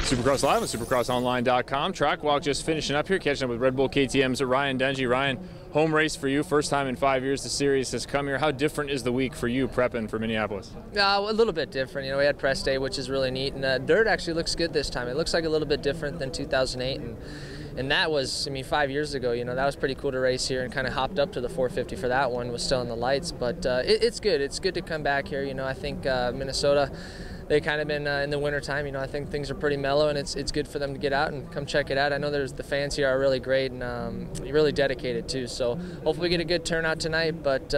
Supercross Live on supercrossonline.com. Track walk just finishing up here, catching up with Red Bull KTM's Ryan Dungey. Ryan, home race for you, first time in 5 years the series has come here. How different is the week for you prepping for Minneapolis? A little bit different. We had press day, which is really neat, and dirt actually looks good this time. It looks like a little bit different than 2008, and that was, 5 years ago. That was pretty cool to race here, and kind of hopped up to the 450 for that one. Was still in the lights, but it's good. It's good to come back here. I think Minnesota, they kind of been in the wintertime. I think things are pretty mellow, and it's good for them to get out and come check it out. I know the fans here are really great and really dedicated too. So hopefully we get a good turnout tonight. But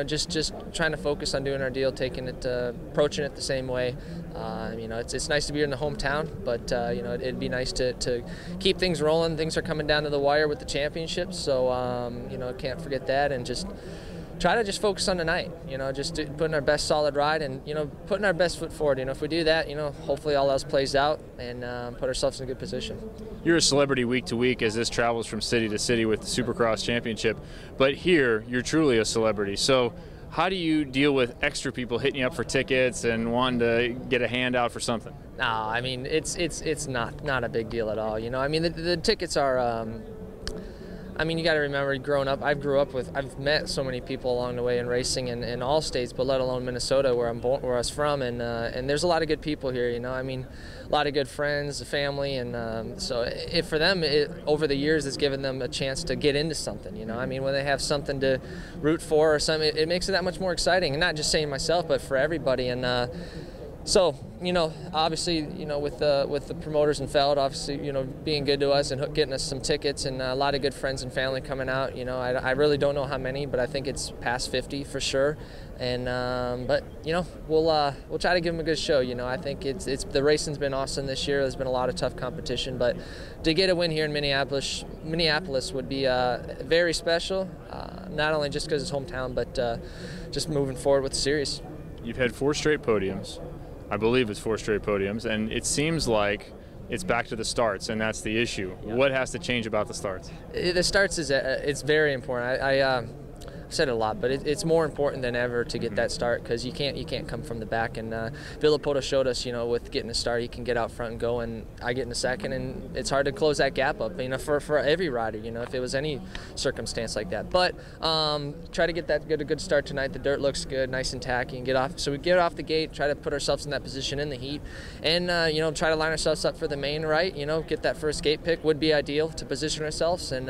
just trying to focus on doing our deal, approaching it the same way. It's nice to be in the hometown, but it'd be nice to keep things rolling. Things are coming down to the wire with the championship, so can't forget that, and just try to focus on tonight, just putting our best solid ride and, putting our best foot forward. If we do that, hopefully all else plays out and put ourselves in a good position. You're a celebrity week to week as this travels from city to city with the Supercross Championship, but here you're truly a celebrity. So how do you deal with extra people hitting you up for tickets and wanting to get a handout for something? No, it's not a big deal at all. The tickets are, you got to remember, growing up, I've met so many people along the way in racing in all states, but let alone Minnesota, where I was from, and there's a lot of good people here. A lot of good friends, family, and so for them, over the years, it's given them a chance to get into something. When they have something to root for or something, it makes it that much more exciting. And not just saying myself, but for everybody. And so, obviously, with the promoters in Feld, obviously, being good to us and getting us some tickets, and a lot of good friends and family coming out. I really don't know how many, but I think it's past 50 for sure. And but we'll try to give them a good show. I think the racing's been awesome this year. There's been a lot of tough competition, but to get a win here in Minneapolis would be very special. Not only just because it's hometown, but just moving forward with the series. You've had 4 straight podiums. I believe it's 4 straight podiums, and it seems like it's back to the starts, and that's the issue. Yeah. What has to change about the starts? The starts it's very important. I said it a lot, but it's more important than ever to get that start, because you can't come from the back. And Villopoto showed us, with getting a start, he can get out front and go, and I get in a second, and it's hard to close that gap up. For every rider, if it was any circumstance like that. But try to get a good start tonight. The dirt looks good, nice and tacky, and get off. So we get off the gate, try to put ourselves in that position in the heat, and try to line ourselves up for the main right. Get that first gate pick would be ideal to position ourselves, and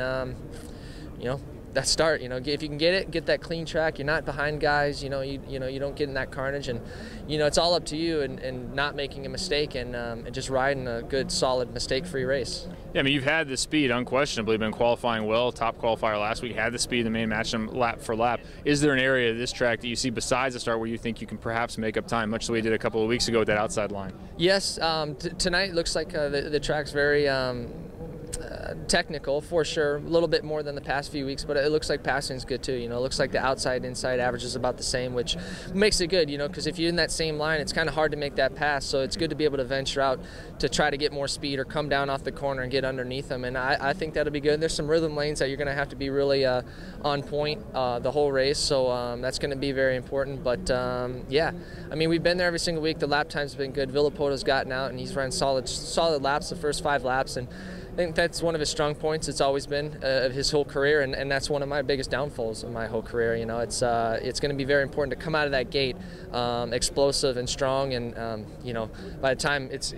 that start, if you can get that clean track, you're not behind guys, you don't get in that carnage, and it's all up to you and not making a mistake, and just riding a good, solid, mistake-free race. Yeah, you've had the speed, unquestionably, been qualifying well, top qualifier last week, had the speed in the main match lap for lap. Is there an area of this track that you see besides the start where you think you can perhaps make up time, much the way you did a couple of weeks ago with that outside line? Yes, tonight looks like the track's very technical for sure, a little bit more than the past few weeks, but it looks like passing's good too. It looks like the outside inside average is about the same, which makes it good, because if you're in that same line, it's kind of hard to make that pass, so it's good to be able to venture out to try to get more speed or come down off the corner and get underneath them, and I think that'll be good. There's some rhythm lanes that you're going to have to be really on point the whole race, so that's going to be very important. But yeah, we've been there every single week. The lap times have been good. Villopoto's gotten out and he's run solid laps the first 5 laps, and I think that's one of his strong points. It's always been of his whole career, and that's one of my biggest downfalls of my whole career. It's going to be very important to come out of that gate explosive and strong, and by the time it's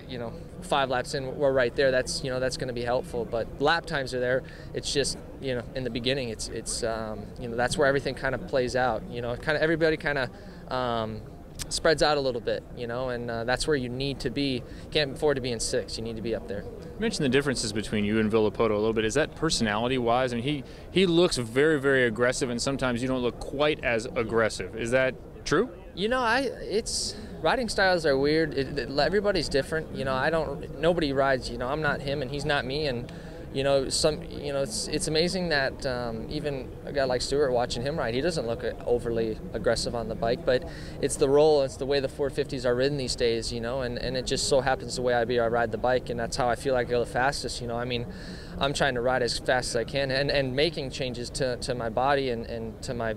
5 laps in, we're right there. That's going to be helpful. But lap times are there. It's just in the beginning, it's that's where everything kind of plays out. Everybody kind of spreads out a little bit, and that's where you need to be. Can't afford to be in 6. You need to be up there. You mentioned the differences between you and Villopoto a little bit. Is that personality-wise? He looks very, very aggressive, and sometimes you don't look quite as aggressive. Is that true? It's riding styles are weird. Everybody's different. Nobody rides. I'm not him, and he's not me, and it's amazing that even a guy like Stewart, watching him ride, he doesn't look overly aggressive on the bike, but it's the roll, it's the way the 450s are ridden these days, and it just so happens the way I ride the bike, and that's how I feel like I go the fastest. I'm trying to ride as fast as I can, and making changes to my body and to my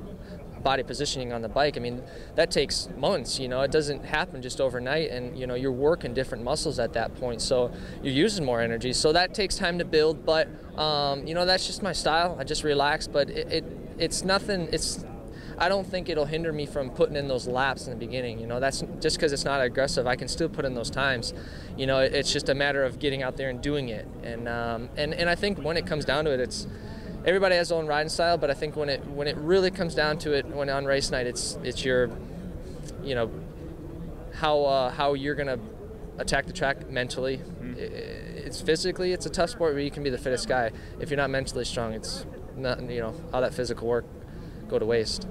body positioning on the bike. I mean, that takes months, you know, it doesn't happen just overnight, and you know, you're working different muscles at that point, so you're using more energy, so that takes time to build. But you know, that's just my style. I just relax, but it's nothing. I don't think it'll hinder me from putting in those laps in the beginning. You know, that's just because it's not aggressive. I can still put in those times. You know, it's just a matter of getting out there and doing it. And I think when it comes down to it, it's everybody has their own riding style. But I think when it really comes down to it, when on race night, it's your, you know, how you're gonna attack the track mentally. Mm-hmm. It's physically, it's a tough sport where you can be the fittest guy. If you're not mentally strong, it's not, you know, all that physical work go to waste.